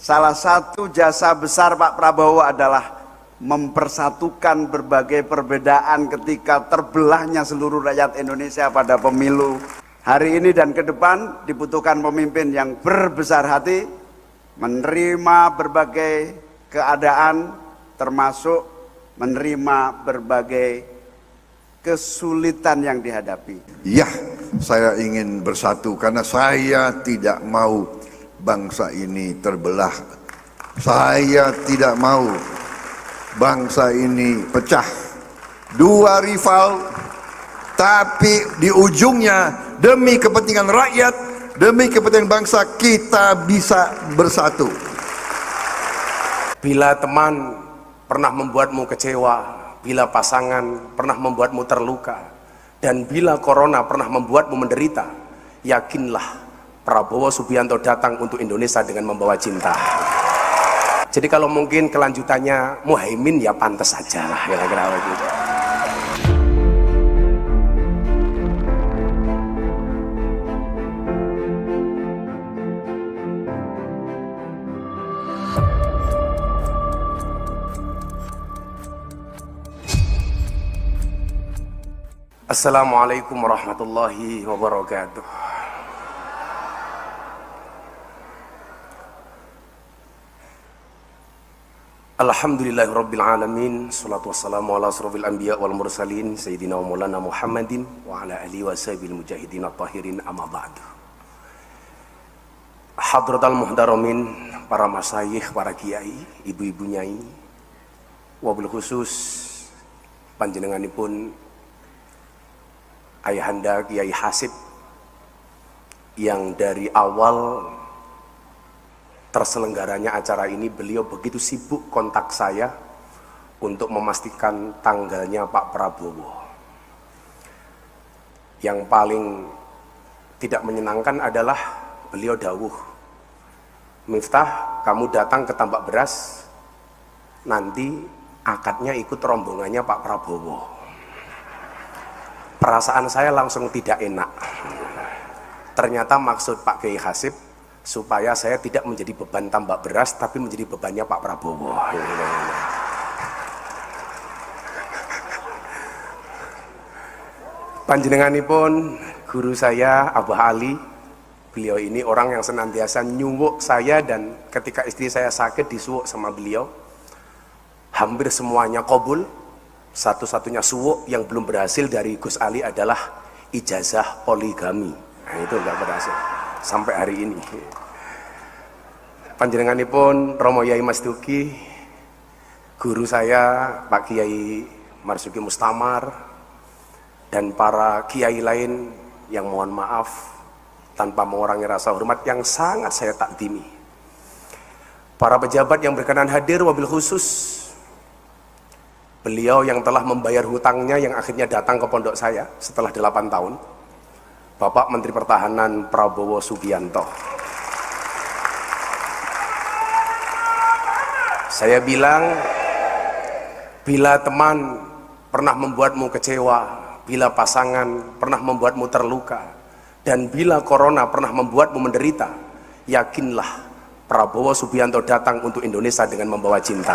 Salah satu jasa besar Pak Prabowo adalah mempersatukan berbagai perbedaan ketika terbelahnya seluruh rakyat Indonesia pada pemilu hari ini dan ke depan. Dibutuhkan pemimpin yang berbesar hati, menerima berbagai keadaan, termasuk menerima berbagai kesulitan yang dihadapi. Ya, saya ingin bersatu karena saya tidak mau bangsa ini terbelah. Saya tidak mau bangsa ini pecah. Dua rival, tapi di ujungnya demi kepentingan rakyat, demi kepentingan bangsa, kita bisa bersatu. Bila teman pernah membuatmu kecewa, bila pasangan pernah membuatmu terluka, dan bila corona pernah membuatmu menderita, yakinlah Prabowo Subianto datang untuk Indonesia dengan membawa cinta. Jadi kalau mungkin kelanjutannya Muhaimin, ya pantas saja lah kira-kira begitu. Assalamualaikum warahmatullahi wabarakatuh. Alhamdulillahirabbil alamin, salatu wassalamu ala asrofil anbiya wal mursalin sayyidina wa maulana Muhammadin wa ala alihi washabil mujahidin at-tahirin, amma ba'du. Hadratal muhtaramin, para masyayikh, para kiai, ibu-ibu nyai, wabil khusus panjenenganipun Ayahanda Kiai Hasib yang dari awal terselenggaranya acara ini beliau begitu sibuk kontak saya untuk memastikan tanggalnya Pak Prabowo. Yang paling tidak menyenangkan adalah beliau dawuh, Miftah, kamu datang ke Tambak Beras, nanti akadnya ikut rombongannya Pak Prabowo. Perasaan saya langsung tidak enak. Ternyata maksud Pak Kiai Hasib supaya saya tidak menjadi beban Tambak Beras, tapi menjadi bebannya Pak Prabowo. Panjenenganipun guru saya Abah Ali. Beliau ini orang yang senantiasa nyuwuk saya, dan ketika istri saya sakit disuwuk sama beliau. Hampir semuanya qabul. Satu-satunya suwuk yang belum berhasil dari Gus Ali adalah ijazah poligami. Nah, itu enggak berhasil sampai hari ini. Panjenenganipun Romo Yai Mas Duki, guru saya Pak Kiai Marzuki Mustamar, dan para kiai lain yang mohon maaf tanpa mengurangi rasa hormat yang sangat saya takdimi. Para pejabat yang berkenan hadir, wabil khusus beliau yang telah membayar hutangnya yang akhirnya datang ke pondok saya setelah 8 tahun, Bapak Menteri Pertahanan Prabowo Subianto. Saya bilang, bila teman pernah membuatmu kecewa, bila pasangan pernah membuatmu terluka, dan bila corona pernah membuatmu menderita, yakinlah Prabowo Subianto datang untuk Indonesia dengan membawa cinta.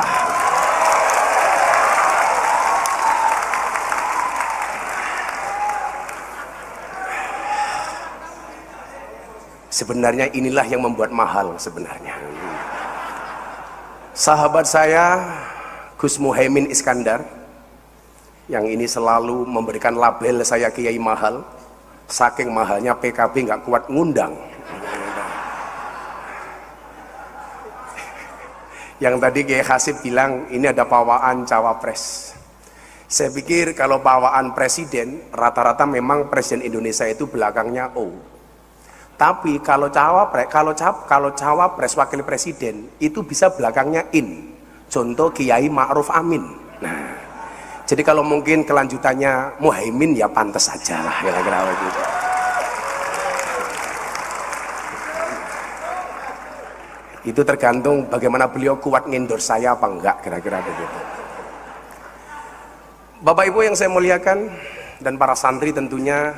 Sebenarnya inilah yang membuat mahal sebenarnya. Sahabat saya Gus Muhaimin Iskandar, yang ini selalu memberikan label saya kiai mahal, saking mahalnya PKB nggak kuat ngundang. Yang tadi Kiai Hasib bilang ini ada pawaan cawapres. Saya pikir kalau pawaan presiden, rata-rata memang presiden Indonesia itu belakangnya O. Tapi kalau cawapres wakil presiden itu bisa belakangnya in. Contoh Kiai Ma'ruf Amin. Nah, jadi kalau mungkin kelanjutannya Muhaimin, ya pantas saja lah kira-kira begitu. Itu tergantung bagaimana beliau kuat ngendorse saya apa enggak, kira-kira begitu. Bapak Ibu yang saya muliakan dan para santri tentunya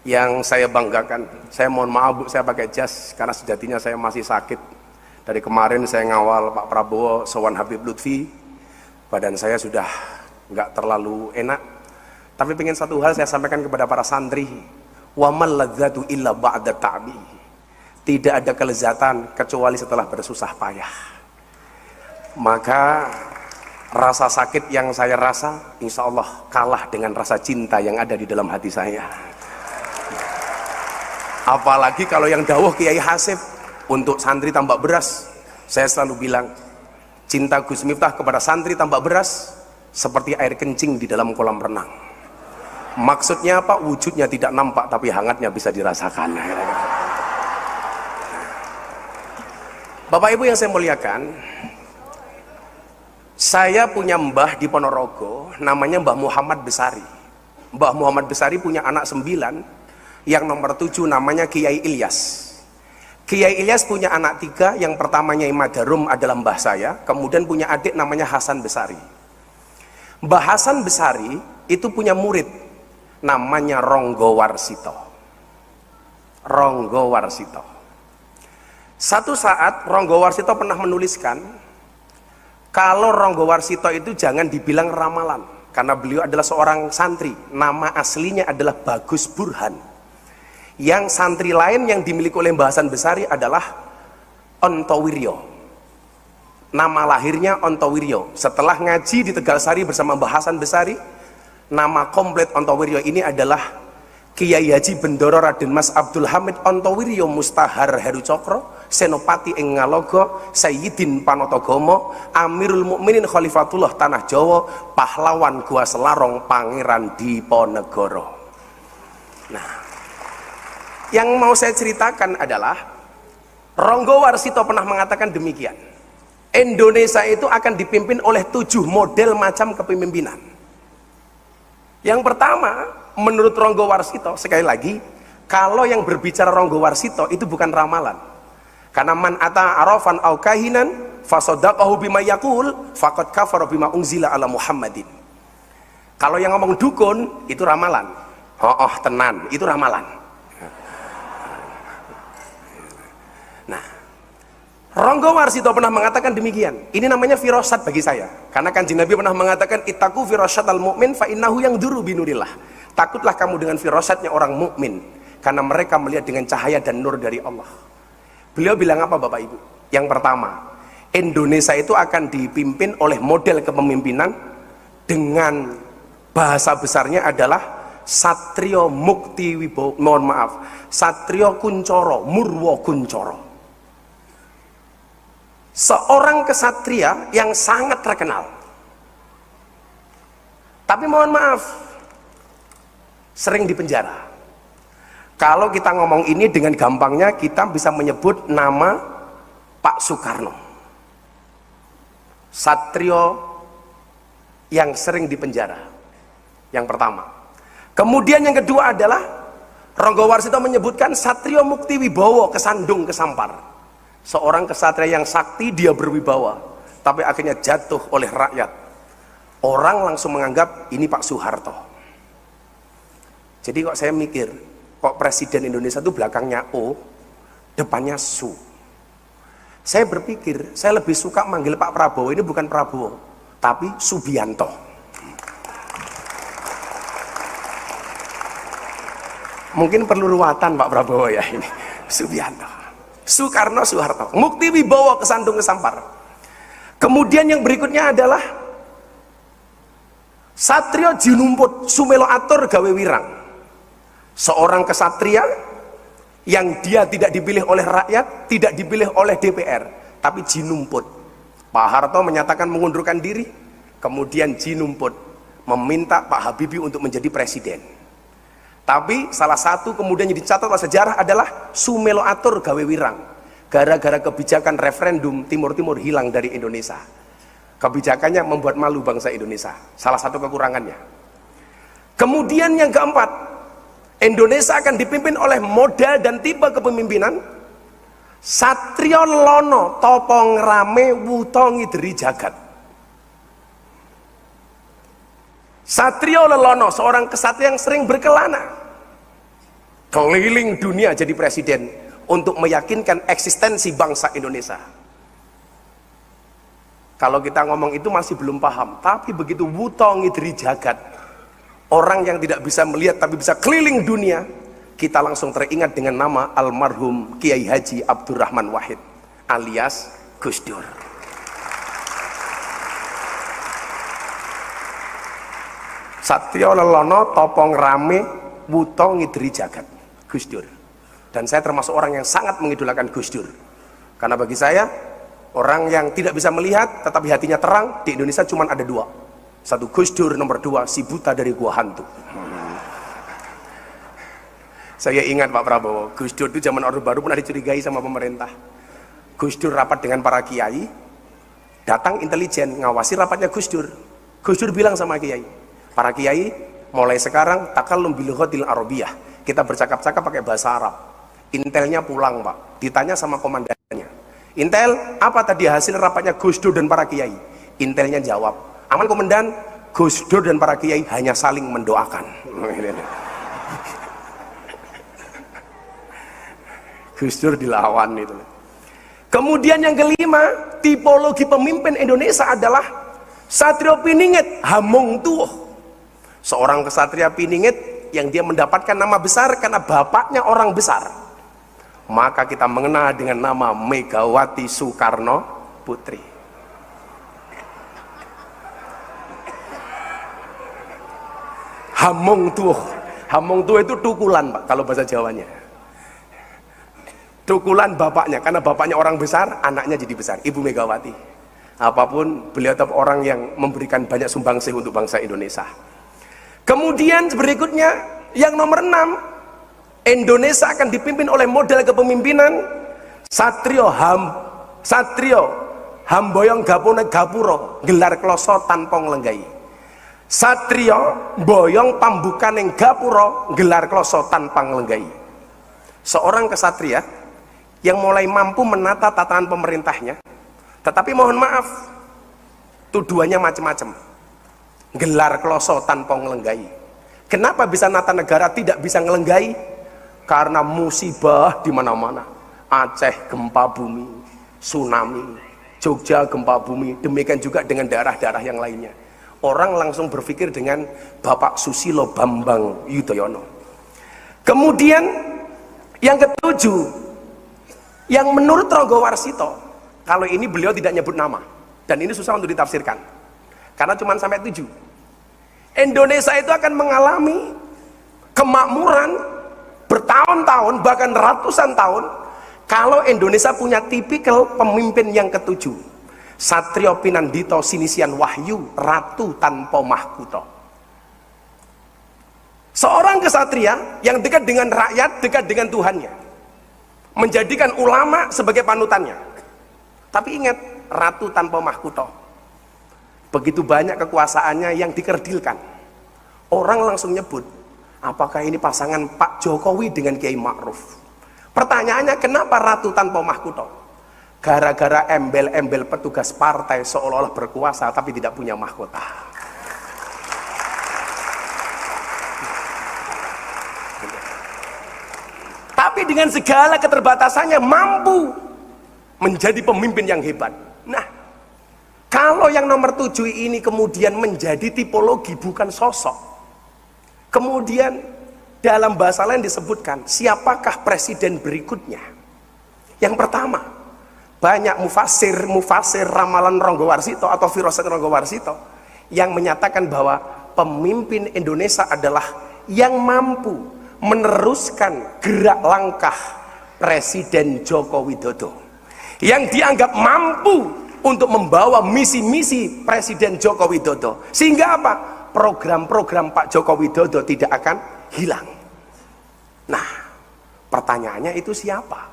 yang saya banggakan. Saya mohon maaf Bu, saya pakai jas karena sejatinya saya masih sakit Dari kemarin saya ngawal Pak Prabowo sowan Habib Lutfi, badan saya sudah nggak terlalu enak. Tapi pengen satu hal saya sampaikan kepada para santri, wa mal ladzatu illa ba'da ta'bi. Tidak ada kelezatan kecuali setelah bersusah payah. Maka rasa sakit yang saya rasa insya Allah kalah dengan rasa cinta yang ada di dalam hati saya. Apalagi kalau yang dawuh Kiai Hasib untuk santri tambak beras, saya selalu bilang cinta Gus Miftah kepada santri tambak beras seperti air kencing di dalam kolam renang. Maksudnya apa? Wujudnya tidak nampak tapi hangatnya bisa dirasakan. Bapak Ibu yang saya muliakan, saya punya mbah di Ponorogo namanya Mbah Muhammad Besari. Mbah Muhammad Besari punya anak 9, yang nomor 7 namanya Kiai Ilyas. Kiai Ilyas punya anak 3, yang pertamanya Imam Darum adalah mbah saya, kemudian punya adik namanya Hasan Besari. Mbah Hasan Besari itu punya murid namanya Ronggo Warsito. Ronggo Warsito. Satu saat Ronggo Warsito pernah menuliskan, kalau Ronggo Warsito itu jangan dibilang ramalan, karena beliau adalah seorang santri, nama aslinya adalah Bagus Burhan. Yang santri lain yang dimiliki oleh Mbah Hasan Besari adalah Ontowiryo. Nama lahirnya Ontowiryo. Setelah ngaji di Tegalsari bersama Mbah Hasan Besari, nama komplit Ontowiryo ini adalah Kiai Haji Bendoro Raden Mas Abdul Hamid Ontowiryo Mustahar Heru Cokro, Senopati ing Ngalogo, Sayyidin Panotogomo, Amirul Mukminin Khalifatullah Tanah Jawa, pahlawan Gua Selarong, Pangeran Diponegoro. Nah, yang mau saya ceritakan adalah Ronggo Warsito pernah mengatakan demikian, Indonesia itu akan dipimpin oleh 7 model macam kepemimpinan. Yang pertama, menurut Ronggo Warsito, sekali lagi, kalau yang berbicara Ronggo Warsito itu bukan ramalan, karena man ata arafan au kahinan fasadaqahu bima yaqul faqad kafara bima unzila ala Muhammadin. Kalau yang ngomong dukun itu ramalan. Tenan, itu ramalan. Ronggo Warsito pernah mengatakan demikian. Ini namanya firasat bagi saya, karena Kanjeng Nabi pernah mengatakan ittaqu firasyatal mu'min fa innahu yangduru binurillah. Takutlah kamu dengan firasatnya orang mukmin, karena mereka melihat dengan cahaya dan nur dari Allah. Beliau bilang apa Bapak Ibu? Yang pertama, Indonesia itu akan dipimpin oleh model kepemimpinan dengan bahasa besarnya adalah Satrio Mukti Wibowo, mohon maaf, Satrio Kuncoro Murwo Kuncoro. Seorang kesatria yang sangat terkenal, tapi mohon maaf sering dipenjara. Kalau kita ngomong ini dengan gampangnya, kita bisa menyebut nama Pak Soekarno, satrio yang sering dipenjara. Yang pertama. Kemudian yang kedua adalah Ronggo Warsito menyebutkan Satrio Mukti Wibowo, kesandung kesampar. Seorang kesatria yang sakti, dia berwibawa, tapi akhirnya jatuh oleh rakyat. Orang langsung menganggap ini Pak Soeharto. Jadi kok saya mikir, kok Presiden Indonesia itu belakangnya O, depannya Su. Saya berpikir, saya lebih suka manggil Pak Prabowo ini bukan Prabowo, tapi Subianto. Mungkin perlu ruwatan Pak Prabowo ya ini, Subianto. Soekarno Soeharto, Mukti Wibowo, kesandung kesampar. Kemudian yang berikutnya adalah Satrio Jinumput Sumelo Atur Gawe Wirang. Seorang kesatria yang dia tidak dipilih oleh rakyat, tidak dipilih oleh DPR, tapi Jinumput. Pak Harto menyatakan mengundurkan diri, kemudian Jinumput meminta Pak Habibie untuk menjadi presiden. Tapi salah satu kemudian yang dicatat oleh sejarah adalah Sumelo Atur Gawe Wirang. Gara-gara kebijakan referendum, Timur Timur hilang dari Indonesia. Kebijakannya membuat malu bangsa Indonesia. Salah satu kekurangannya. Kemudian yang keempat, Indonesia akan dipimpin oleh model dan tipe kepemimpinan Satrio Lono Topong Rame Wutongi Deri Jagat. Satrio Lelono, seorang kesatria yang sering berkelana keliling dunia jadi presiden untuk meyakinkan eksistensi bangsa Indonesia. Kalau kita ngomong itu masih belum paham, tapi begitu wuto ngidri jagat, orang yang tidak bisa melihat tapi bisa keliling dunia, kita langsung teringat dengan nama almarhum Kiai Haji Abdurrahman Wahid alias Gus Dur. Satrio lelono topong rame wuto ngidri jagat, Gus Dur. Dan saya termasuk orang yang sangat mengidolakan Gus Dur, karena bagi saya orang yang tidak bisa melihat tetapi hatinya terang di Indonesia cuma ada dua. Satu Gus Dur, nomor dua si buta dari gua hantu. Saya ingat Pak Prabowo, Gus Dur itu zaman Orde Baru pernah dicurigai sama pemerintah. Gus Dur rapat dengan para kiai, datang intelijen ngawasi rapatnya Gus Dur. Gus Dur bilang sama kiai, para kiai, mulai sekarang takallum bil lughatil arabiyah. Kita bercakap-cakap pakai bahasa Arab. Intelnya pulang, Pak. Ditanya sama komandannya. Intel, apa tadi hasil rapatnya Gus Dur dan para kiai? Intelnya jawab, aman komandan, Gus Dur dan para kiai hanya saling mendoakan. Gus Dur dilawan itu. Kemudian yang kelima, tipologi pemimpin Indonesia adalah Satrio Piningit Hamong Tuh. Seorang kesatria Piningit yang dia mendapatkan nama besar karena bapaknya orang besar. Maka kita mengenal dengan nama Megawati Soekarno Putri. Hamong Tuh itu tukulan, Pak, kalau bahasa Jawanya. Tukulan bapaknya, karena bapaknya orang besar, anaknya jadi besar, Ibu Megawati. Apapun, beliau tetap orang yang memberikan banyak sumbangsih untuk bangsa Indonesia. Kemudian berikutnya yang nomor 6, Indonesia akan dipimpin oleh model kepemimpinan Satrio Hamboyong Gapone Gapuro gelar kloso tanpa nglenggai. Satrio Boyong Pambukaning Gapuro gelar kloso tanpa nglenggai. Seorang kesatria yang mulai mampu menata tatanan pemerintahnya, tetapi mohon maaf, tuduhannya macam-macam. Gelar kloso tanpa ngelenggai. Kenapa bisa nata negara tidak bisa ngelenggai? Karena musibah di mana-mana. Aceh gempa bumi, tsunami, Jogja gempa bumi, demikian juga dengan daerah-daerah yang lainnya. Orang langsung berpikir dengan Bapak Susilo Bambang Yudhoyono. Kemudian yang ketujuh, yang menurut Ronggo Warsito, kalau ini beliau tidak nyebut nama, dan ini susah untuk ditafsirkan, karena cuma sampai 7. Indonesia itu akan mengalami kemakmuran bertahun-tahun, bahkan ratusan tahun, kalau Indonesia punya tipikal pemimpin yang ketujuh. Satrio Pinandito Sinisian Wahyu, Ratu tanpa mahkota. Seorang kesatria yang dekat dengan rakyat, dekat dengan Tuhannya, menjadikan ulama sebagai panutannya. Tapi ingat, Ratu tanpa mahkota. Begitu banyak kekuasaannya yang dikerdilkan. Orang langsung nyebut, apakah ini pasangan Pak Jokowi dengan Kiai Ma'ruf? Pertanyaannya, kenapa Ratu tanpa mahkota? Gara-gara embel-embel petugas partai seolah-olah berkuasa tapi tidak punya mahkota. Tapi dengan segala keterbatasannya mampu menjadi pemimpin yang hebat. Nah, kalau yang nomor 7 ini kemudian menjadi tipologi bukan sosok, kemudian dalam bahasa lain disebutkan siapakah presiden berikutnya. Yang pertama, banyak mufasir ramalan Ronggo Warsito atau firasat Ronggo Warsito yang menyatakan bahwa pemimpin Indonesia adalah yang mampu meneruskan gerak langkah Presiden Joko Widodo, yang dianggap mampu untuk membawa misi-misi Presiden Joko Widodo, sehingga apa? Program-program Pak Joko Widodo tidak akan hilang. Nah, pertanyaannya itu siapa?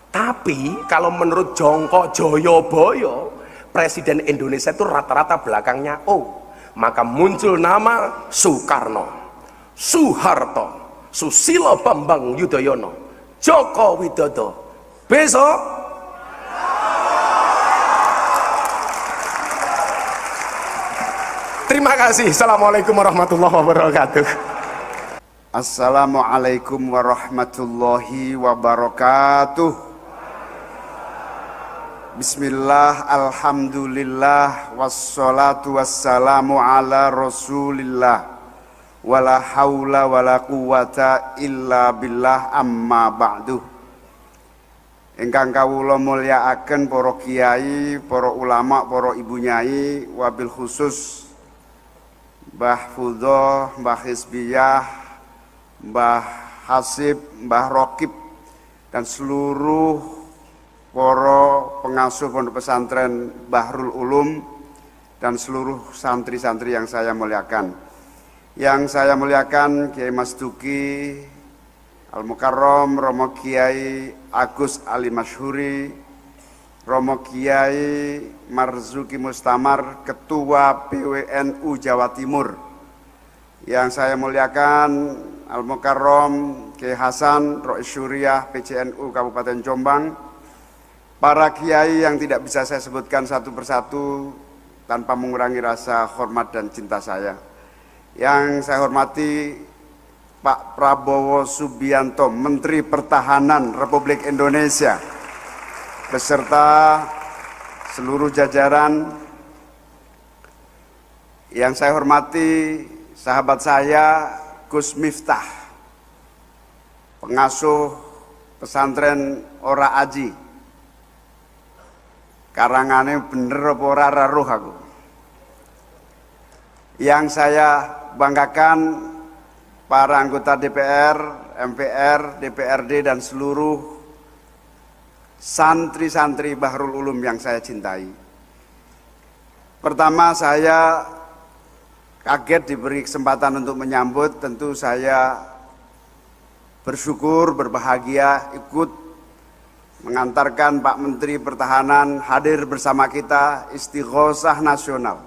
Tapi kalau menurut Jongko Joyoboyo, Presiden Indonesia itu rata-rata belakangnya O. Maka muncul nama Soekarno, Soeharto, Susilo Bambang Yudhoyono, Joko Widodo. Besok terima kasih. Assalamualaikum warahmatullahi wabarakatuh. Assalamualaikum warahmatullahi wabarakatuh. Bismillah, alhamdulillah, wassalatu wassalamu ala rasulillah, wala hawla wala quwata illa billah, amma ba'du. Ingkang kawula mulyakaken para kiai, para ulama, para ibu nyai, wabil khusus Mbah Fudho, Mbah Hizbiyah, Mbah Hasib, Mbah Rokib, dan seluruh para pengasuh pondok pesantren Bahrul Ulum dan seluruh santri-santri yang saya muliakan. Yang saya muliakan Kiai Mas Duki Al-Mukarram, Romo Kiai Agus Ali Masyhuri, Romo Kiai Marzuki Mustamar, Ketua PWNU Jawa Timur. Yang saya muliakan Al-Mukarram Kiai Hasan Rois Syuriah PCNU Kabupaten Jombang, para kiai yang tidak bisa saya sebutkan satu persatu tanpa mengurangi rasa hormat dan cinta saya. Yang saya hormati Pak Prabowo Subianto, Menteri Pertahanan Republik Indonesia, beserta seluruh jajaran. Yang saya hormati sahabat saya Gus Miftah, pengasuh pesantren Ora Aji. Karangane bener apa ora roh aku. Yang saya banggakan para anggota DPR, MPR, DPRD dan seluruh santri-santri Bahrul Ulum yang saya cintai. Pertama, saya kaget diberi kesempatan untuk menyambut. Tentu saya bersyukur, berbahagia ikut mengantarkan Pak Menteri Pertahanan hadir bersama kita istighosah nasional.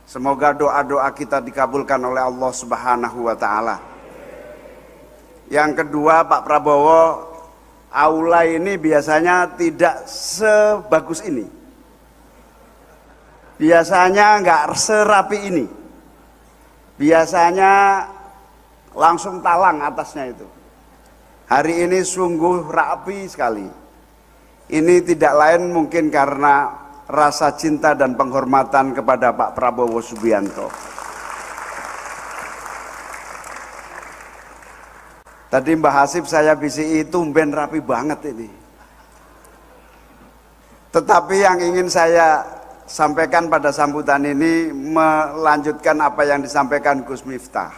Semoga doa-doa kita dikabulkan oleh Allah Subhanahu wa Ta'ala. Yang kedua, Pak Prabowo, aula ini biasanya tidak sebagus ini. Biasanya nggak serapi ini. Biasanya langsung talang atasnya itu. Hari ini sungguh rapi sekali. Ini tidak lain mungkin karena rasa cinta dan penghormatan kepada Pak Prabowo Subianto. Tadi Mbah Hasib saya bisi tumben rapi banget ini. Tetapi yang ingin saya sampaikan pada sambutan ini melanjutkan apa yang disampaikan Gus Miftah.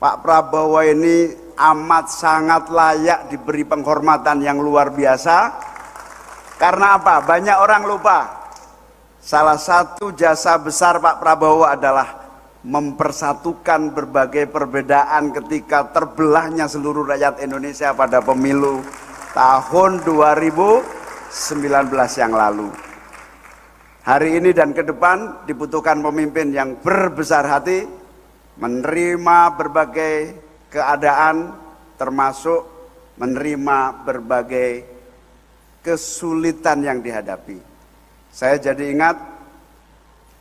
Pak Prabowo ini amat sangat layak diberi penghormatan yang luar biasa. Karena apa? Banyak orang lupa. Salah satu jasa besar Pak Prabowo adalah mempersatukan berbagai perbedaan ketika terbelahnya seluruh rakyat Indonesia pada pemilu tahun 2019 yang lalu. Hari ini dan ke depan dibutuhkan pemimpin yang berbesar hati, menerima berbagai keadaan, termasuk menerima berbagai kesulitan yang dihadapi. Saya jadi ingat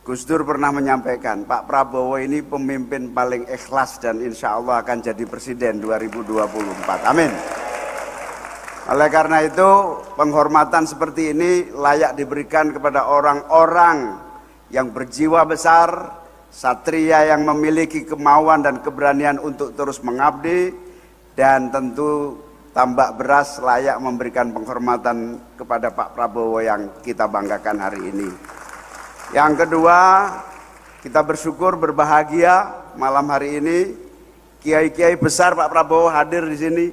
Gus Dur pernah menyampaikan, Pak Prabowo ini pemimpin paling ikhlas dan insya Allah akan jadi presiden 2024. Amin. Oleh karena itu, penghormatan seperti ini layak diberikan kepada orang-orang yang berjiwa besar, satria yang memiliki kemauan dan keberanian untuk terus mengabdi, dan tentu Tambak Beras layak memberikan penghormatan kepada Pak Prabowo yang kita banggakan hari ini. Yang kedua, kita bersyukur, berbahagia malam hari ini kiai-kiai besar Pak Prabowo hadir di sini.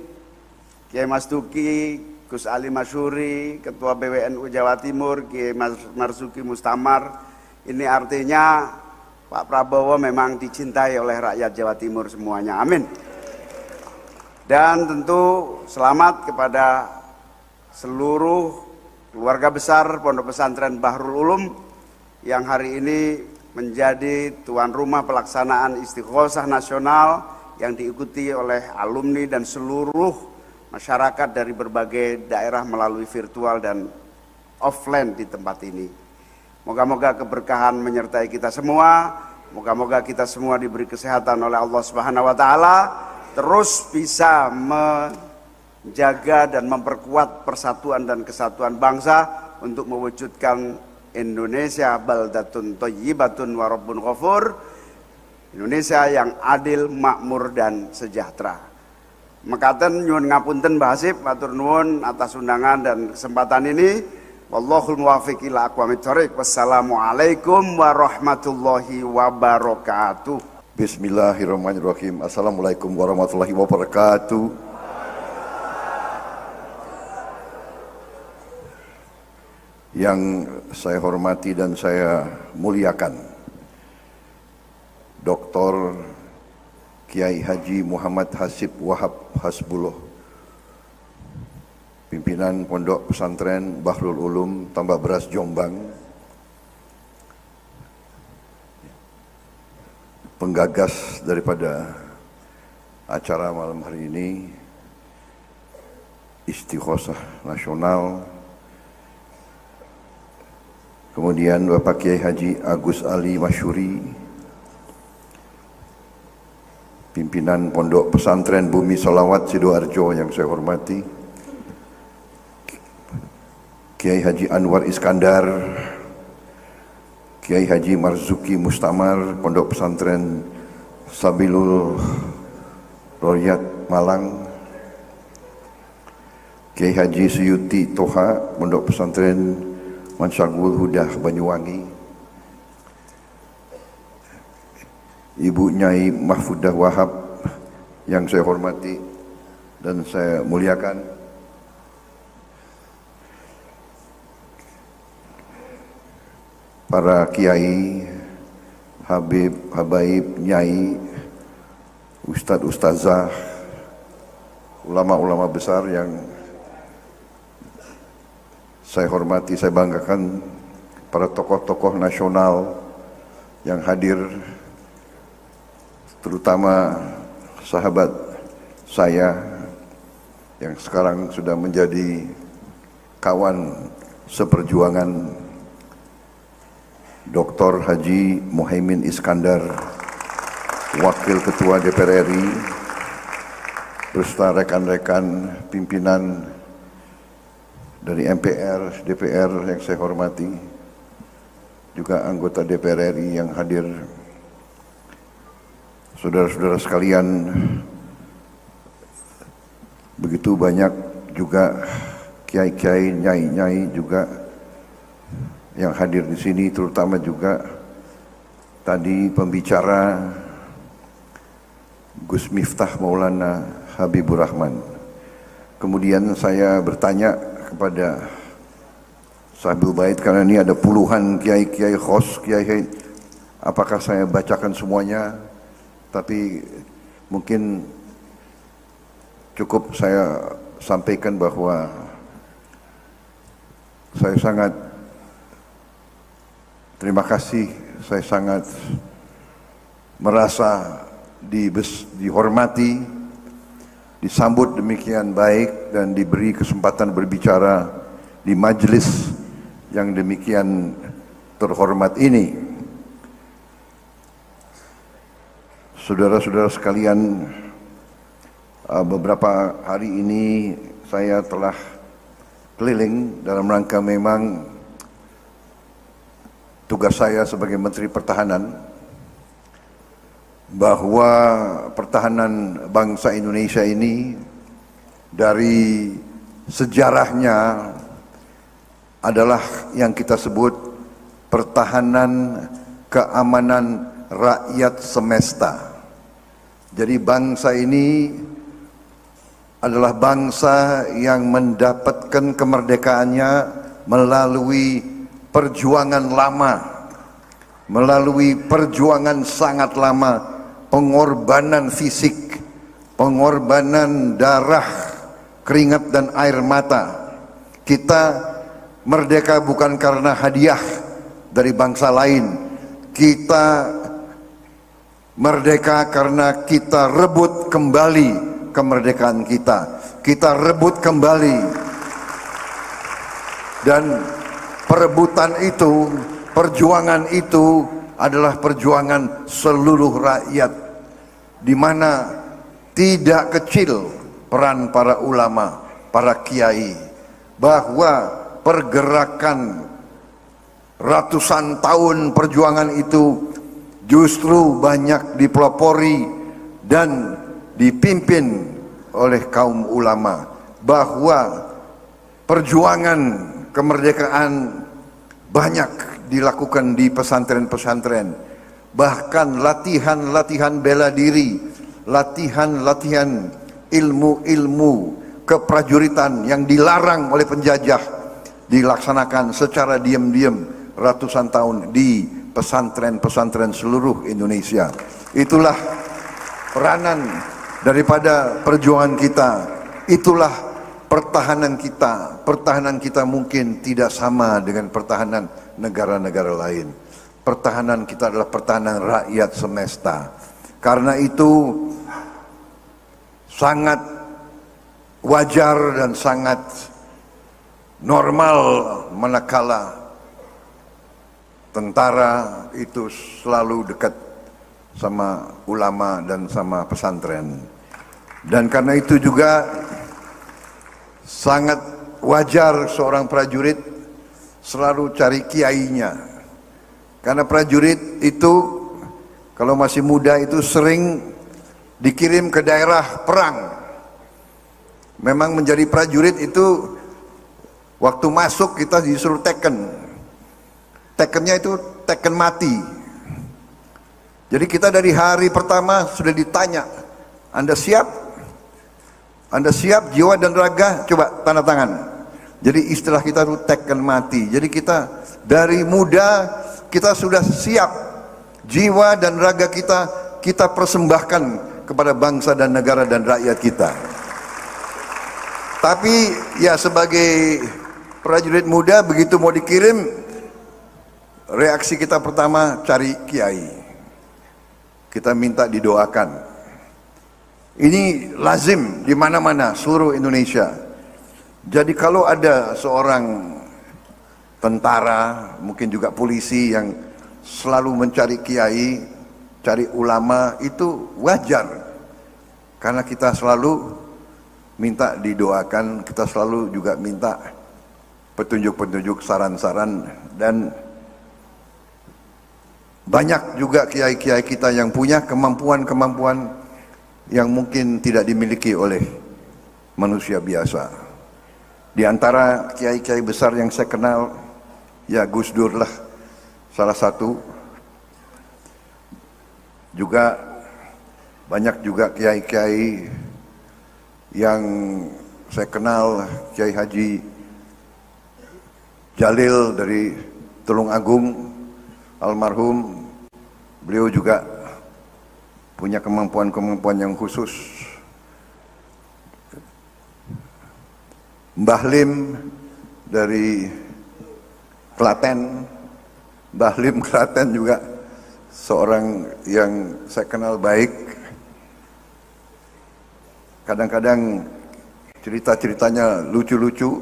Kiai Mas Duki, Gus Ali Masyhuri, Ketua PWNU Jawa Timur, Kiai Marzuki Mustamar. Ini artinya Pak Prabowo memang dicintai oleh rakyat Jawa Timur semuanya. Amin. Dan tentu selamat kepada seluruh keluarga besar Pondok Pesantren Bahrul Ulum yang hari ini menjadi tuan rumah pelaksanaan istighosah nasional yang diikuti oleh alumni dan seluruh masyarakat dari berbagai daerah melalui virtual dan offline di tempat ini. Moga-moga keberkahan menyertai kita semua, moga-moga kita semua diberi kesehatan oleh Allah Subhanahu wa Ta'ala, terus bisa menjaga dan memperkuat persatuan dan kesatuan bangsa untuk mewujudkan Indonesia baldatun thayyibatun wa rabbun ghafur, Indonesia yang adil, makmur dan sejahtera. Mekaten nyuwun ngapunten Mbah Hasib, matur nuwun atas undangan dan kesempatan ini. Wallahul muwaffiq ila aqwamit thoriq. Wassalamualaikum warahmatullahi wabarakatuh. Bismillahirrahmanirrahim. Assalamualaikum warahmatullahi wabarakatuh. Yang saya hormati dan saya muliakan Dr. Kiai Haji Muhammad Hasib Wahab Hasbullah, pimpinan Pondok Pesantren Bahrul Ulum Tambak Beras Jombang, penggagas daripada acara malam hari ini, Istighosah Nasional. Kemudian Bapak Kiai Haji Agus Ali Masyuri, pimpinan Pondok Pesantren Bumi Sholawat Sidoarjo yang saya hormati, Kiai Haji Anwar Iskandar, Kiai Haji Marzuki Mustamar, Pondok Pesantren Sabilul Royat Malang, Kiai Haji Suyuti Toha, Pondok Pesantren Mansagul Hudah Banyuwangi, Ibu Nyai Mahfudah Wahab yang saya hormati dan saya muliakan, para kiai, habib, habaib, nyai, ustadz, ustazah, ulama-ulama besar yang saya hormati, saya banggakan, para tokoh-tokoh nasional yang hadir, terutama sahabat saya yang sekarang sudah menjadi kawan seperjuangan, Dr. Haji Muhaimin Iskandar, Wakil Ketua DPR RI, beserta rekan-rekan pimpinan dari MPR, DPR yang saya hormati, juga anggota DPR RI yang hadir, saudara-saudara sekalian, begitu banyak juga kiai-kiai, nyai-nyai juga yang hadir di sini, terutama juga tadi pembicara Gus Miftah Maulana Habibur Rahman. Kemudian saya bertanya kepada Sahibul Bait, karena ini ada puluhan kiai-kiai khos, kiai, apakah saya bacakan semuanya? Tapi mungkin cukup saya sampaikan bahwa saya sangat terima kasih, saya sangat merasa dihormati, disambut demikian baik dan diberi kesempatan berbicara di majelis yang demikian terhormat ini. Saudara-saudara sekalian, beberapa hari ini saya telah keliling dalam rangka memang tugas saya sebagai Menteri Pertahanan, bahwa pertahanan bangsa Indonesia ini dari sejarahnya adalah yang kita sebut pertahanan keamanan rakyat semesta. Jadi bangsa ini adalah bangsa yang mendapatkan kemerdekaannya melalui perjuangan lama, melalui perjuangan sangat lama, pengorbanan fisik, pengorbanan darah, keringat dan air mata. Kita merdeka bukan karena hadiah dari bangsa lain. Kita merdeka karena kita rebut kembali kemerdekaan kita. Kita rebut kembali. Dan perebutan itu, perjuangan itu adalah perjuangan seluruh rakyat, di mana tidak kecil peran para ulama, para kiai, bahwa pergerakan ratusan tahun perjuangan itu justru banyak dipelopori dan dipimpin oleh kaum ulama, bahwa perjuangan kemerdekaan banyak dilakukan di pesantren-pesantren, bahkan latihan-latihan bela diri, latihan-latihan ilmu-ilmu keprajuritan yang dilarang oleh penjajah dilaksanakan secara diam-diam ratusan tahun di pesantren-pesantren seluruh Indonesia. Itulah peranan daripada perjuangan kita, itulah pertahanan kita. Pertahanan kita mungkin tidak sama dengan pertahanan negara-negara lain. Pertahanan kita adalah pertahanan rakyat semesta. Karena itu sangat wajar dan sangat normal manakala tentara itu selalu dekat sama ulama dan sama pesantren. Dan karena itu juga sangat wajar seorang prajurit selalu cari kiainya. Karena prajurit itu kalau masih muda itu sering dikirim ke daerah perang. Memang menjadi prajurit itu waktu masuk kita disuruh teken. Tekennya itu teken mati. Jadi kita dari hari pertama sudah ditanya, Anda siap? Anda siap jiwa dan raga? Coba tanda tangan. Jadi istilah kita itu teken mati. Jadi kita dari muda kita sudah siap. Jiwa dan raga kita persembahkan kepada bangsa dan negara dan rakyat kita. Tapi ya sebagai prajurit muda begitu mau dikirim, reaksi kita pertama cari kiai. Kita minta didoakan. Ini lazim di mana-mana seluruh Indonesia. Jadi kalau ada seorang tentara, mungkin juga polisi yang selalu mencari kiai, cari ulama, itu wajar. Karena kita selalu minta didoakan, kita selalu juga minta petunjuk-petunjuk, saran-saran, dan banyak juga kiai-kiai kita yang punya kemampuan-kemampuan yang mungkin tidak dimiliki oleh manusia biasa. Di antara kiai-kiai besar yang saya kenal, ya Gus Dur lah salah satu. Juga banyak juga kiai-kiai yang saya kenal, Kiai Haji Jalil dari Tulung Agung, almarhum. Beliau juga punya kemampuan-kemampuan yang khusus. Mbah Lim dari Klaten, Mbah Lim Klaten juga seorang yang saya kenal baik. Kadang-kadang cerita-ceritanya lucu-lucu.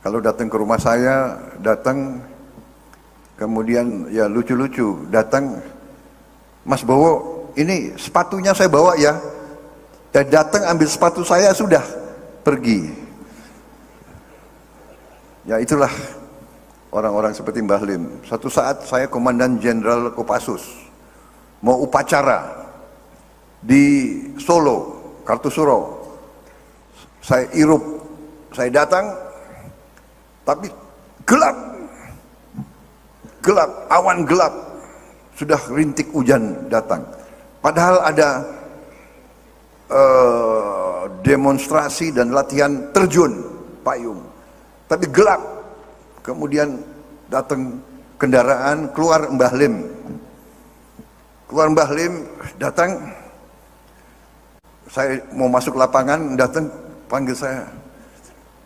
Kalau datang ke rumah saya, datang kemudian ya lucu-lucu, datang, Mas Bowo, ini sepatunya saya bawa ya. Dan datang ambil sepatu saya sudah pergi. Ya itulah orang-orang seperti Mbah Lim. Satu saat saya Komandan Jenderal Kopassus mau upacara di Solo, Kartusuro. Saya irup, saya datang, tapi gelap, awan gelap, sudah rintik hujan datang. Padahal ada demonstrasi dan latihan terjun payung, tapi gelap. Kemudian datang kendaraan, keluar Mbah Lim, datang. Saya mau masuk lapangan, datang panggil saya,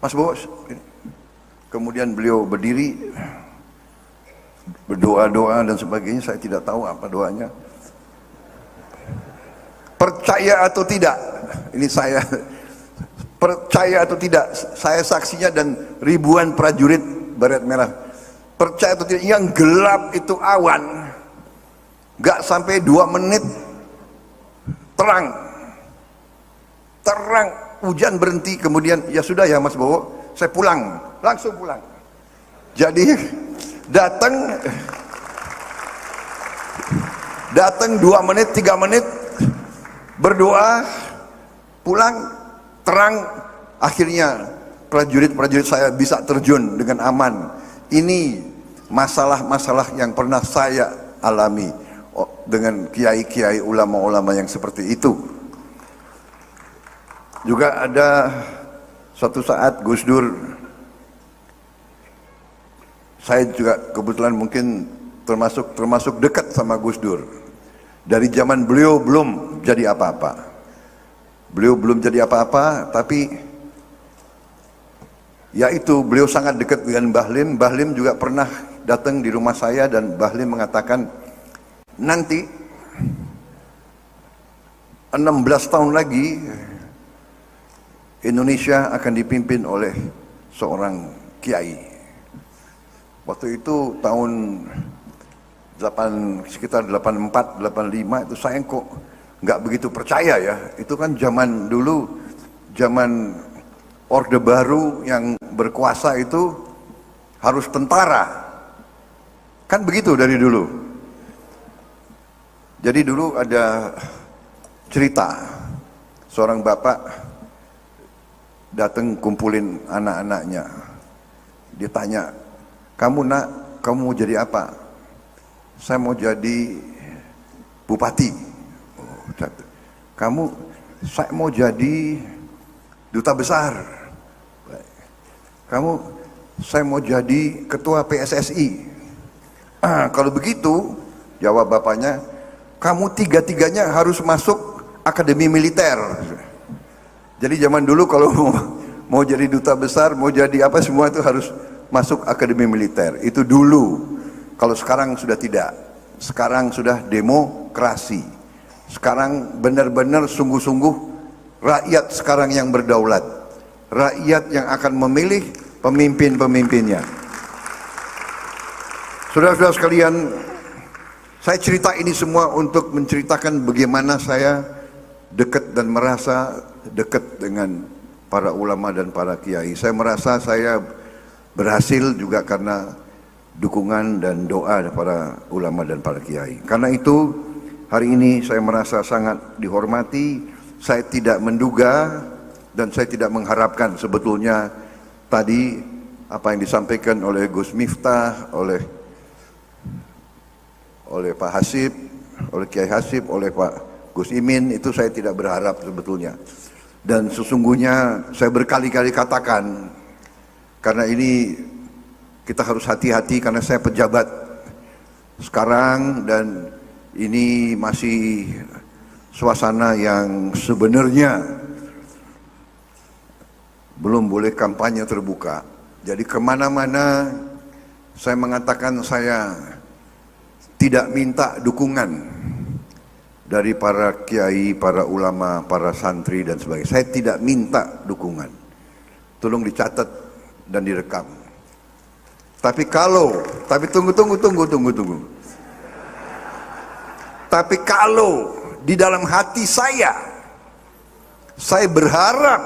Mas Bos. Kemudian beliau berdiri, berdoa-doa dan sebagainya. Saya tidak tahu apa doanya. Percaya atau tidak, ini saya percaya atau tidak, saya saksinya dan ribuan prajurit baret merah. Percaya atau tidak, yang gelap itu awan, gak sampai 2 menit terang, hujan berhenti. Kemudian ya sudah ya Mas Bowo, saya pulang, langsung pulang. Jadi datang 2 menit, 3 menit, berdoa, pulang, terang, akhirnya prajurit-prajurit saya bisa terjun dengan aman. Ini masalah-masalah yang pernah saya alami dengan kiai-kiai, ulama-ulama yang seperti itu. Juga ada suatu saat Gus Dur, saya juga kebetulan mungkin termasuk dekat sama Gus Dur. Dari zaman beliau belum jadi apa-apa. Beliau belum jadi apa-apa, tapi yaitu beliau sangat dekat dengan Mbah Lim. Mbah Lim juga pernah datang di rumah saya dan Mbah Lim mengatakan, nanti 16 tahun lagi Indonesia akan dipimpin oleh seorang kiai. Waktu itu tahun sekitar 84, 85 itu saya kok nggak begitu percaya ya. Itu kan zaman dulu, zaman Orde Baru yang berkuasa itu harus tentara. Kan begitu dari dulu. Jadi dulu ada cerita, seorang bapak datang kumpulin anak-anaknya. Dia tanya, kamu nak, kamu mau jadi apa? Saya mau jadi bupati. Oh, saya mau jadi duta besar. Saya mau jadi ketua PSSI. Kalau begitu, jawab bapaknya, kamu tiga-tiganya harus masuk akademi militer. Jadi zaman dulu kalau mau jadi duta besar, mau jadi apa, semua itu harus masuk akademi militer. Itu dulu. Kalau sekarang sudah tidak. Sekarang sudah demokrasi. Sekarang benar-benar sungguh-sungguh rakyat sekarang yang berdaulat. Rakyat yang akan memilih pemimpin-pemimpinnya. Saudara-saudara sekalian, saya cerita ini semua untuk menceritakan bagaimana saya dekat dan merasa dekat dengan para ulama dan para kiai. Saya merasa saya berhasil juga karena dukungan dan doa para ulama dan para kiai. Karena itu hari ini saya merasa sangat dihormati. Saya tidak menduga dan saya tidak mengharapkan sebetulnya tadi apa yang disampaikan oleh Gus Miftah, oleh Pak Hasib, oleh Kiai Hasib, oleh Pak Gus Imin, itu saya tidak berharap sebetulnya. Dan sesungguhnya saya berkali-kali katakan, karena ini kita harus hati-hati karena saya pejabat sekarang dan ini masih suasana yang sebenarnya belum boleh kampanye terbuka. Jadi kemana-mana saya mengatakan saya tidak minta dukungan dari para kiai, para ulama, para santri dan sebagainya. Saya tidak minta dukungan. Tolong dicatat dan direkam. Tapi tunggu. Tapi kalau di dalam hati saya berharap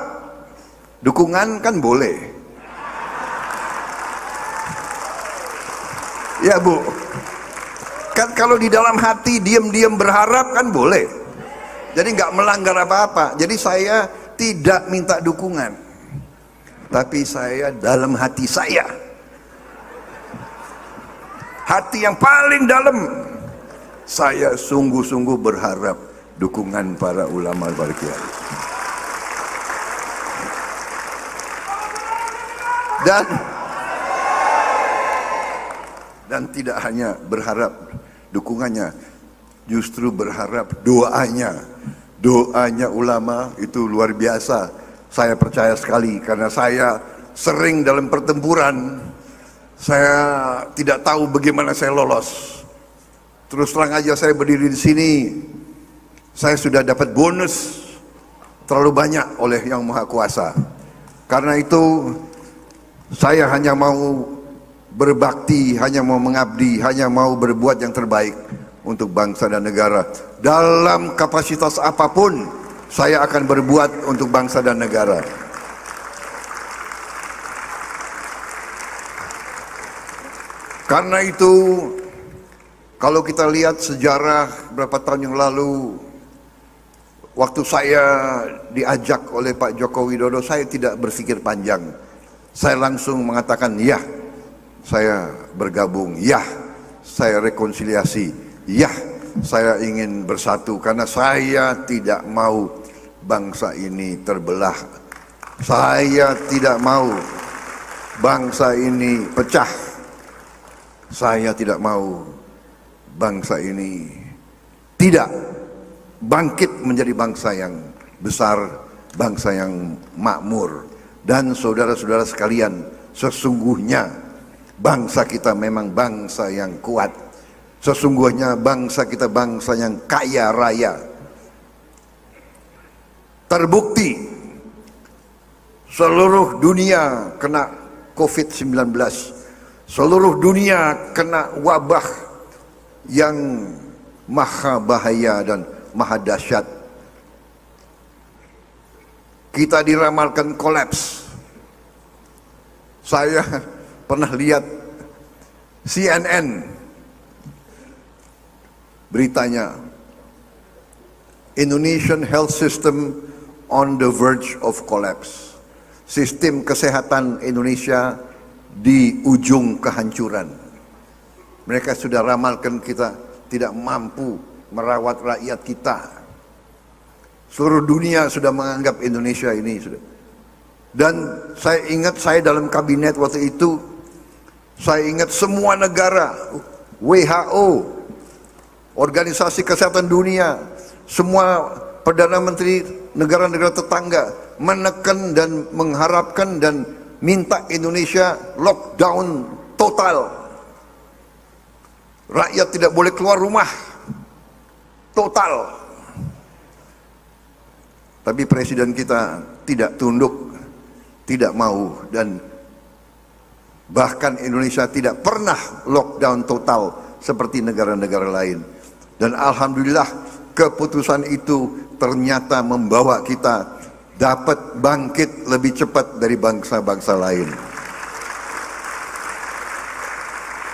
dukungan, kan boleh. Ya Bu, kan kalau di dalam hati diam-diam berharap kan boleh. Jadi nggak melanggar apa-apa. Jadi saya tidak minta dukungan. Tapi saya dalam hati saya, hati yang paling dalam, saya sungguh-sungguh berharap dukungan para ulama, para kiai. Dan tidak hanya berharap dukungannya, justru berharap doanya ulama itu luar biasa. Saya percaya sekali karena saya sering dalam pertempuran. Saya tidak tahu bagaimana saya lolos. Terus terang aja saya berdiri di sini, saya sudah dapat bonus terlalu banyak oleh Yang Maha Kuasa. Karena itu saya hanya mau berbakti, hanya mau mengabdi, hanya mau berbuat yang terbaik untuk bangsa dan negara. Dalam kapasitas apapun, saya akan berbuat untuk bangsa dan negara. Karena itu, kalau kita lihat sejarah berapa tahun yang lalu, waktu saya diajak oleh Pak Joko Widodo, saya tidak berpikir panjang. Saya langsung mengatakan, ya, saya bergabung, ya, saya rekonsiliasi, ya, saya ingin bersatu. Karena saya tidak mau bangsa ini terbelah. Saya tidak mau bangsa ini pecah. Saya tidak mau bangsa ini tidak bangkit menjadi bangsa yang besar, bangsa yang makmur. Dan saudara-saudara sekalian, sesungguhnya bangsa kita memang bangsa yang kuat. Sesungguhnya bangsa kita bangsa yang kaya raya. Terbukti seluruh dunia kena COVID-19. Seluruh dunia kena wabah yang maha bahaya dan maha dahsyat. Kita diramalkan kolaps. Saya pernah lihat CNN beritanya, Indonesian health system on the verge of collapse. Sistem kesehatan Indonesia di ujung kehancuran. Mereka sudah ramalkan kita tidak mampu merawat rakyat kita. Seluruh dunia sudah menganggap Indonesia ini sudah. Dan saya ingat saya dalam kabinet waktu itu, saya ingat semua negara, WHO, Organisasi Kesehatan Dunia, semua Perdana Menteri negara-negara tetangga menekan dan mengharapkan dan minta Indonesia lockdown total. Rakyat tidak boleh keluar rumah. Total. Tapi presiden kita tidak tunduk, tidak mau, dan bahkan Indonesia tidak pernah lockdown total seperti negara-negara lain. Dan alhamdulillah keputusan itu ternyata membawa kita dapat bangkit lebih cepat dari bangsa-bangsa lain.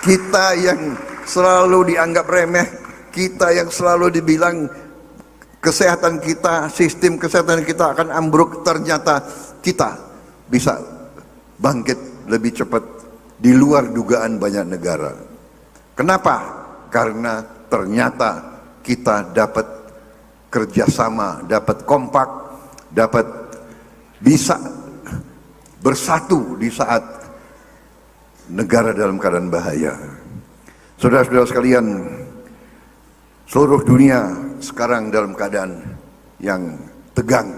Kita yang selalu dianggap remeh, kita yang selalu dibilang kesehatan kita, sistem kesehatan kita akan ambruk, ternyata kita bisa bangkit lebih cepat di luar dugaan banyak negara. Kenapa? Karena ternyata kita dapat kerjasama, dapat kompak, dapat bisa bersatu di saat negara dalam keadaan bahaya. Saudara-saudara sekalian, seluruh dunia sekarang dalam keadaan yang tegang.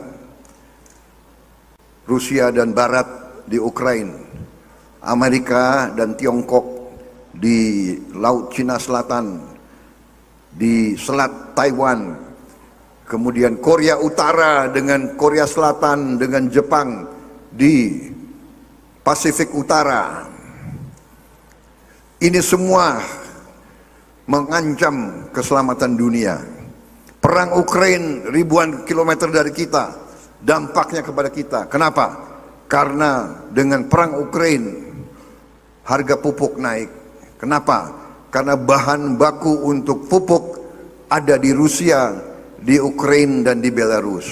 Rusia dan Barat di Ukraina, Amerika dan Tiongkok di Laut Cina Selatan, di Selat Taiwan, kemudian Korea Utara dengan Korea Selatan dengan Jepang di Pasifik Utara. Ini semua mengancam keselamatan dunia. Perang Ukraina ribuan kilometer dari kita, dampaknya kepada kita. Kenapa? Karena dengan perang Ukraina harga pupuk naik. Kenapa? Karena bahan baku untuk pupuk ada di Rusia, di Ukraina dan di Belarus.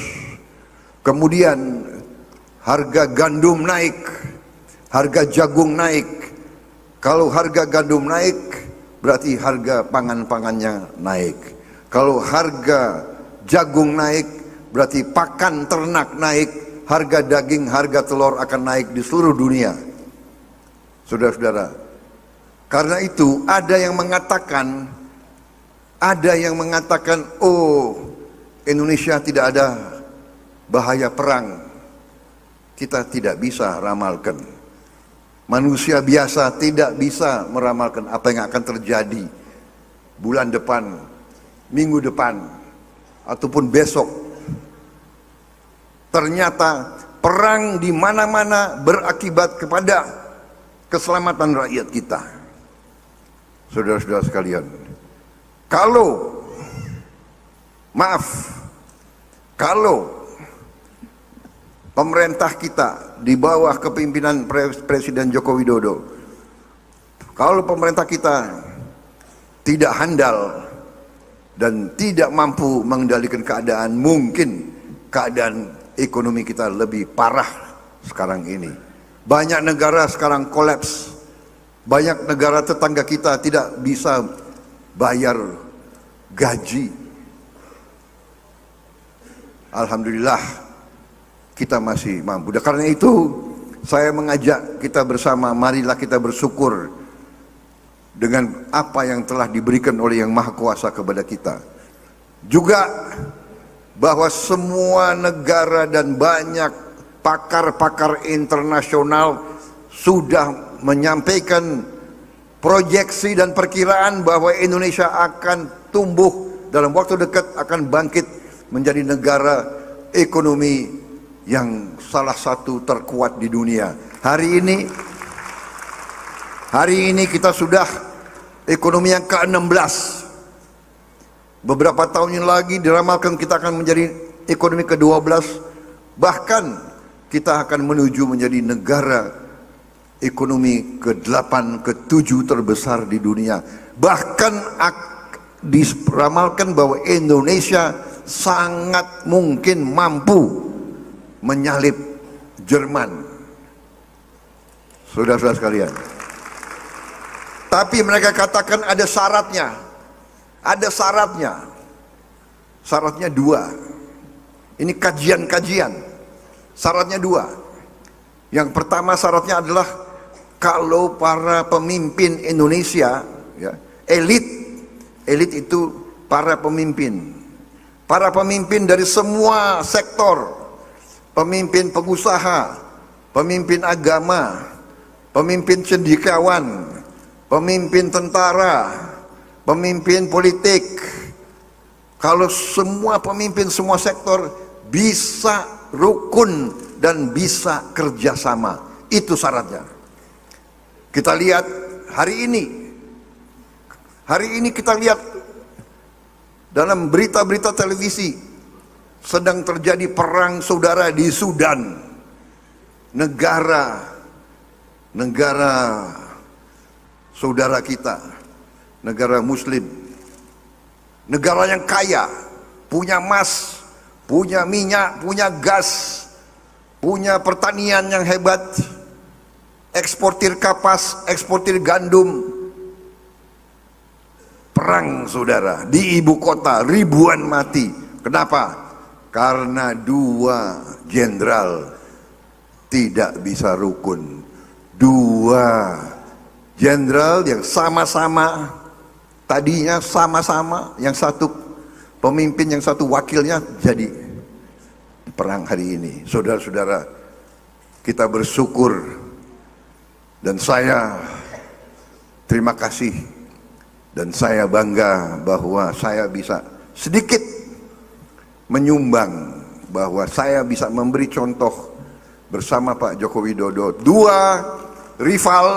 Kemudian harga gandum naik, harga jagung naik. Kalau harga gandum naik, berarti harga pangan-pangannya naik. Kalau harga jagung naik, berarti pakan ternak naik, harga daging, harga telur akan naik di seluruh dunia. Saudara-saudara, karena itu ada yang mengatakan, oh, Indonesia tidak ada bahaya perang. Kita tidak bisa ramalkan. Manusia biasa tidak bisa meramalkan apa yang akan terjadi bulan depan, minggu depan, ataupun besok. Ternyata perang di mana-mana berakibat kepada keselamatan rakyat kita. Saudara-saudara sekalian, kalau pemerintah kita di bawah kepemimpinan Presiden Joko Widodo Kalau pemerintah kita tidak handal dan tidak mampu mengendalikan keadaan, mungkin keadaan ekonomi kita lebih parah sekarang ini. Banyak negara sekarang kolaps. Banyak negara tetangga kita tidak bisa bayar gaji. Alhamdulillah kita masih mampu. Dan karena itu saya mengajak kita bersama, marilah kita bersyukur dengan apa yang telah diberikan oleh Yang Maha Kuasa kepada kita. Juga bahwa semua negara dan banyak pakar-pakar internasional sudah menyampaikan proyeksi dan perkiraan bahwa Indonesia akan tumbuh dalam waktu dekat, akan bangkit menjadi negara ekonomi yang salah satu terkuat di dunia. Hari ini kita sudah ekonomi yang ke-16. Beberapa tahun yang lagi diramalkan kita akan menjadi ekonomi ke-12. Bahkan kita akan menuju menjadi negara ekonomi ke-8, ke-7 terbesar di dunia. Bahkan diramalkan bahwa Indonesia sangat mungkin mampu menyalip Jerman. Saudara-saudara sekalian. Tapi mereka katakan ada syaratnya. Ada syaratnya. Syaratnya 2. Ini kajian-kajian. Syaratnya 2. Yang pertama syaratnya adalah kalau para pemimpin Indonesia, ya, elit itu para pemimpin dari semua sektor, pemimpin pengusaha, pemimpin agama, pemimpin cendekiawan, pemimpin tentara, pemimpin politik. Kalau semua pemimpin semua sektor bisa rukun dan bisa kerjasama, itu syaratnya. Kita lihat hari ini kita lihat dalam berita-berita televisi sedang terjadi perang saudara di Sudan, negara saudara kita, negara muslim, negara yang kaya, punya emas, punya minyak, punya gas, punya pertanian yang hebat, eksportir kapas, eksportir gandum. Perang saudara di ibu kota, ribuan mati. Kenapa? Karena 2 jenderal tidak bisa rukun. 2 jenderal yang sama-sama, tadinya sama-sama, yang satu pemimpin, yang satu wakilnya, jadi perang hari ini. Saudara-saudara, kita bersyukur dan saya terima kasih dan saya bangga bahwa saya bisa sedikit menyumbang, bahwa saya bisa memberi contoh bersama Pak Joko Widodo. Dua rival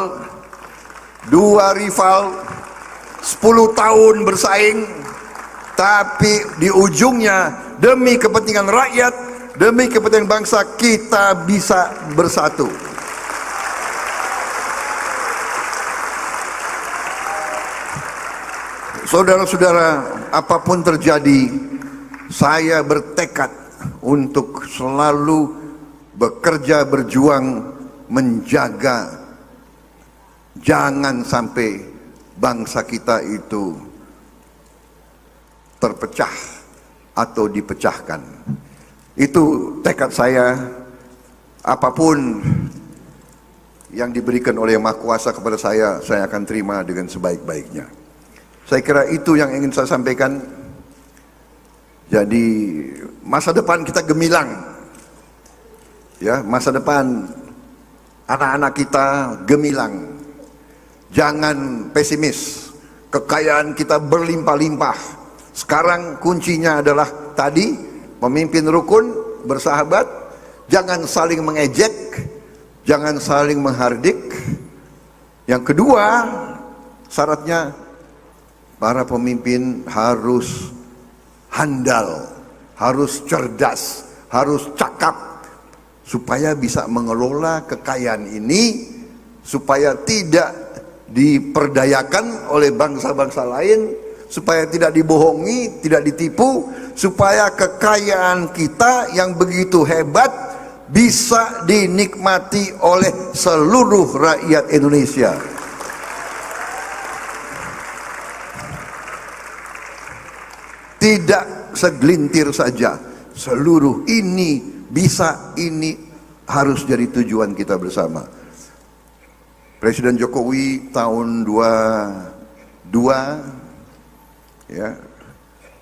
10 tahun bersaing, tapi di ujungnya demi kepentingan rakyat, demi kepentingan bangsa, kita bisa bersatu. Saudara-saudara, apapun terjadi, saya bertekad untuk selalu bekerja, berjuang, menjaga jangan sampai bangsa kita itu terpecah atau dipecahkan. Itu tekad saya. Apapun yang diberikan oleh Yang Maha Kuasa kepada saya akan terima dengan sebaik-baiknya. Saya kira itu yang ingin saya sampaikan. Jadi masa depan kita gemilang, ya, masa depan anak-anak kita gemilang. Jangan pesimis. Kekayaan kita berlimpah-limpah. Sekarang kuncinya adalah tadi, pemimpin rukun, bersahabat, jangan saling mengejek, jangan saling menghardik. Yang kedua, syaratnya para pemimpin harus handal, harus cerdas, harus cakap, supaya bisa mengelola kekayaan ini, supaya tidak diperdayakan oleh bangsa-bangsa lain, supaya tidak dibohongi, tidak ditipu, supaya kekayaan kita yang begitu hebat bisa dinikmati oleh seluruh rakyat Indonesia. Tidak segelintir saja, seluruh ini bisa, ini harus jadi tujuan kita bersama. Presiden Jokowi tahun 22 ya,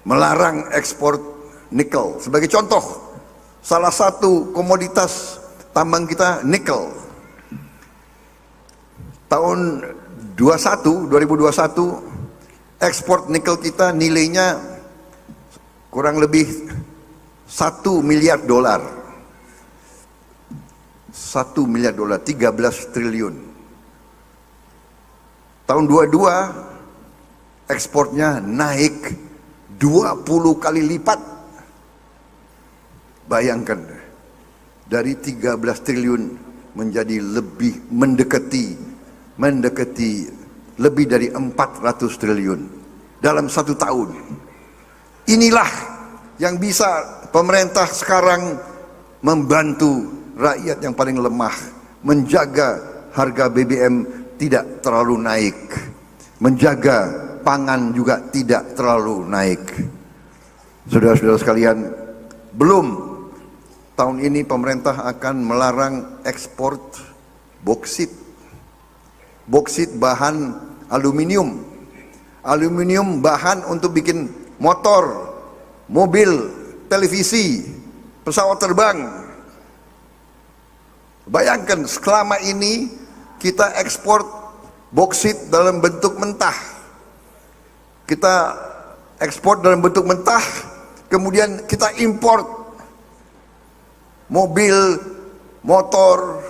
melarang ekspor nikel. Sebagai contoh, salah satu komoditas tambang kita nikel. Tahun 2021 ekspor nikel kita nilainya kurang lebih 1 miliar dolar. 1 miliar dolar, 13 triliun. Tahun 22 ekspornya naik 20 kali lipat. Bayangkan, dari 13 triliun menjadi lebih mendekati lebih dari 400 triliun dalam 1 tahun. Inilah yang bisa pemerintah sekarang membantu rakyat yang paling lemah, menjaga harga BBM tidak terlalu naik, menjaga pangan juga tidak terlalu naik. Saudara-saudara sekalian, belum tahun ini pemerintah akan melarang ekspor boksit. Boksit bahan aluminium. Aluminium bahan untuk bikin motor, mobil, televisi, pesawat terbang. Bayangkan, selama ini kita ekspor boksit dalam bentuk mentah. Kita ekspor dalam bentuk mentah, kemudian kita import mobil, motor,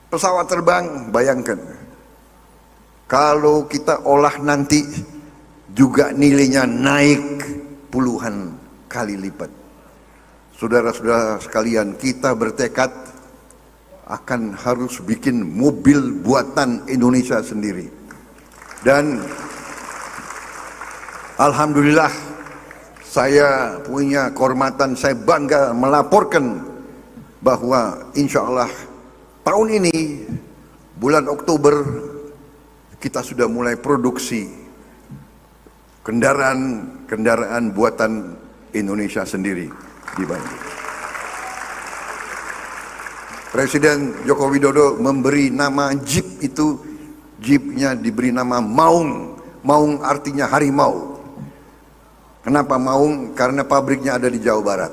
pesawat terbang. Bayangkan, kalau kita olah nanti juga nilainya naik puluhan kali lipat. Saudara-saudara sekalian, kita bertekad akan harus bikin mobil buatan Indonesia sendiri. Dan alhamdulillah, saya punya kehormatan, saya bangga melaporkan bahwa insya Allah tahun ini bulan Oktober kita sudah mulai produksi kendaraan buatan Indonesia sendiri di Bandung. Presiden Joko Widodo memberi nama Jeep itu, Jeepnya diberi nama Maung. Maung artinya harimau. Kenapa Maung? Karena pabriknya ada di Jawa Barat.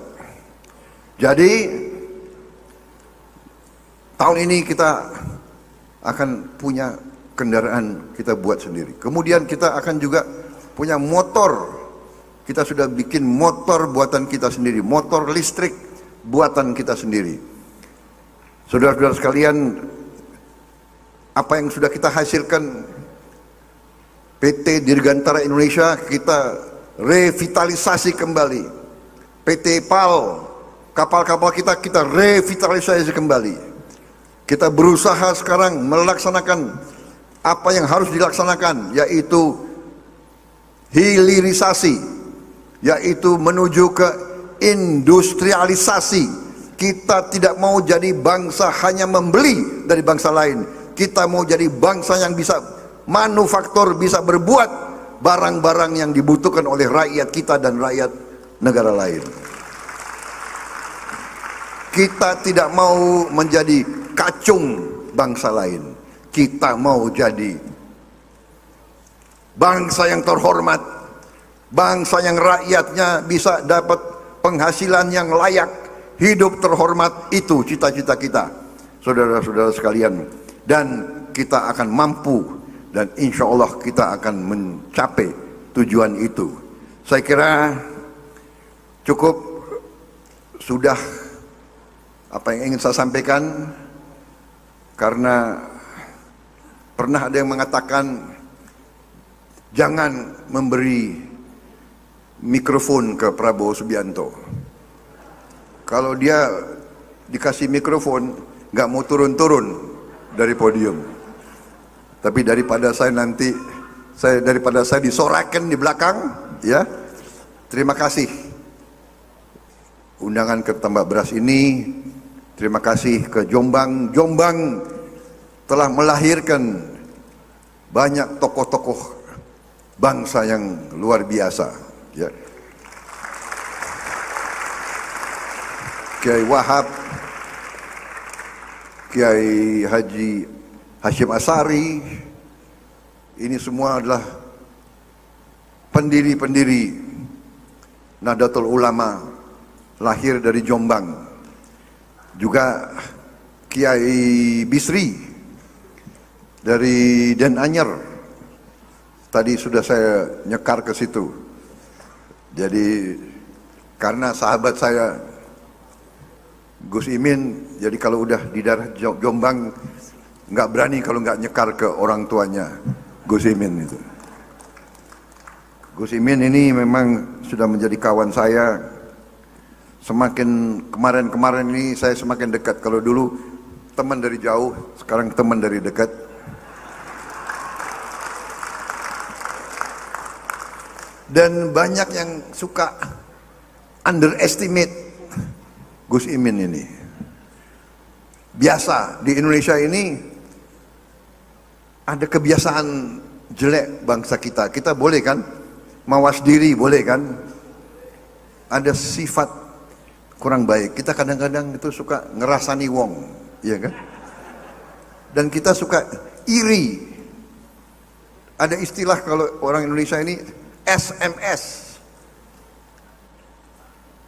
Jadi tahun ini kita akan punya kendaraan kita buat sendiri. Kemudian kita akan juga punya motor. Kita sudah bikin motor buatan kita sendiri, motor listrik buatan kita sendiri. Saudara-saudara sekalian, apa yang sudah kita hasilkan, PT Dirgantara Indonesia kita revitalisasi kembali. PT PAL, kapal-kapal kita revitalisasi kembali. Kita berusaha sekarang melaksanakan apa yang harus dilaksanakan, yaitu hilirisasi, yaitu menuju ke industrialisasi. Kita tidak mau jadi bangsa hanya membeli dari bangsa lain. Kita mau jadi bangsa yang bisa manufaktur, bisa berbuat barang-barang yang dibutuhkan oleh rakyat kita dan rakyat negara lain. Kita tidak mau menjadi kacung bangsa lain. Kita mau jadi bangsa yang terhormat, bangsa yang rakyatnya bisa dapat penghasilan yang layak, hidup terhormat. Itu cita-cita kita, saudara-saudara sekalian. Dan kita akan mampu, dan insya Allah kita akan mencapai tujuan itu. Saya kira cukup sudah apa yang ingin saya sampaikan, karena pernah ada yang mengatakan jangan memberi mikrofon ke Prabowo Subianto. Kalau dia dikasih mikrofon, nggak mau turun-turun dari podium. Tapi daripada saya disorakan di belakang, ya. Terima kasih undangan ke Tambak Beras ini. Terima kasih ke Jombang. Jombang telah melahirkan banyak tokoh-tokoh bangsa yang luar biasa, ya. Kiai Wahab, Kiai Haji Hashim Asari, ini semua adalah pendiri-pendiri Nahdlatul Ulama lahir dari Jombang. Juga Kiai Bisri dari Den Anyer, tadi sudah saya nyekar ke situ. Jadi karena sahabat saya Gus Imin, jadi kalau udah di daerah Jombang nggak berani kalau nggak nyekar ke orang tuanya Gus Imin itu. Gus Imin ini memang sudah menjadi kawan saya. Semakin kemarin-kemarin ini saya semakin dekat. Kalau dulu teman dari jauh, sekarang teman dari dekat. Dan banyak yang suka underestimate Gus Imin ini. Biasa di Indonesia ini ada kebiasaan jelek bangsa kita. Kita boleh kan mawas diri, boleh kan? Ada sifat kurang baik. Kita kadang-kadang itu suka ngerasani wong, iya kan? Dan kita suka iri. Ada istilah kalau orang Indonesia ini SMS.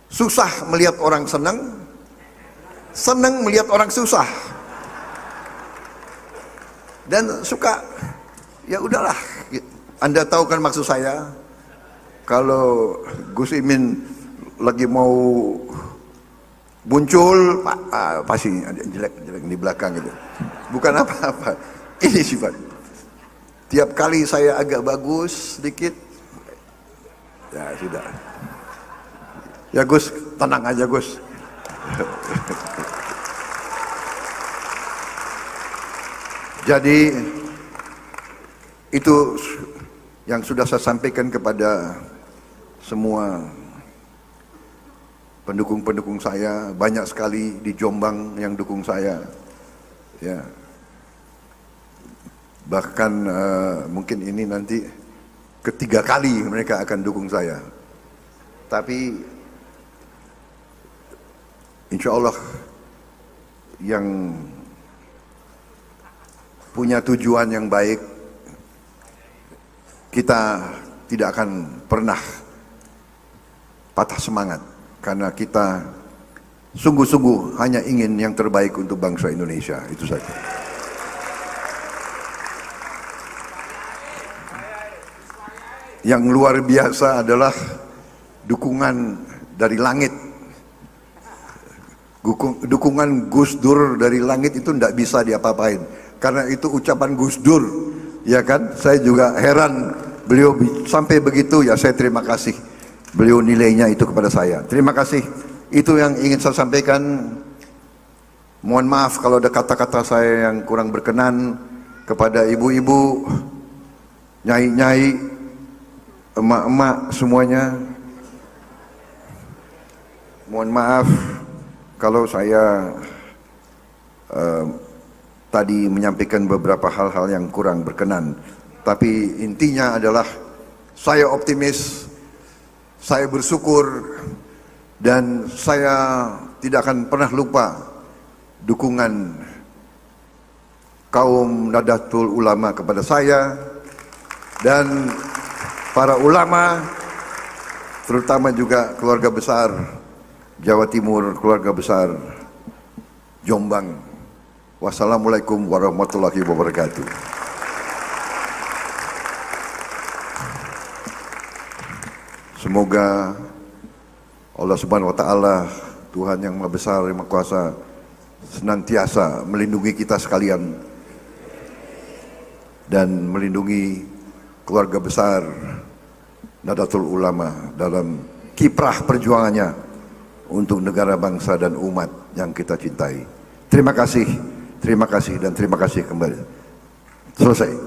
Susah melihat orang senang, senang melihat orang susah. Dan suka, ya udahlah. Anda tahu kan maksud saya? Kalau Gus Imin lagi mau muncul, pasti ada jelek-jelek di belakang itu. Bukan apa-apa. Ini sifat. Tiap kali saya agak bagus sedikit, ya sudah. Ya Gus, tenang aja Gus. Jadi itu yang sudah saya sampaikan kepada semua pendukung-pendukung saya. Banyak sekali di Jombang yang dukung saya, ya. Bahkan mungkin ini nanti ketiga kali mereka akan dukung saya. Tapi insya Allah yang punya tujuan yang baik, kita tidak akan pernah patah semangat, karena kita sungguh-sungguh hanya ingin yang terbaik untuk bangsa Indonesia. Itu saja. Yang luar biasa adalah dukungan dari langit. Dukungan Gus Dur dari langit itu tidak bisa diapa-apain, karena itu ucapan Gus Dur, ya kan? Saya juga heran beliau sampai begitu, ya saya terima kasih. Beliau nilainya itu kepada saya. Terima kasih. Itu yang ingin saya sampaikan. Mohon maaf kalau ada kata-kata saya yang kurang berkenan kepada ibu-ibu, nyai-nyai, emak-emak semuanya. Mohon maaf kalau saya tadi menyampaikan beberapa hal-hal yang kurang berkenan. Tapi intinya adalah saya optimis, saya bersyukur, dan saya tidak akan pernah lupa dukungan kaum Nahdlatul Ulama kepada saya dan para ulama, terutama juga keluarga besar Jawa Timur, keluarga besar Jombang. Wassalamualaikum warahmatullahi wabarakatuh. Semoga Allah Subhanahu wa taala, Tuhan yang Maha Besar, yang Maha Kuasa, senantiasa melindungi kita sekalian dan melindungi keluarga besar Nahdlatul Ulama dalam kiprah perjuangannya untuk negara, bangsa, dan umat yang kita cintai. Terima kasih, dan terima kasih kembali. Selesai.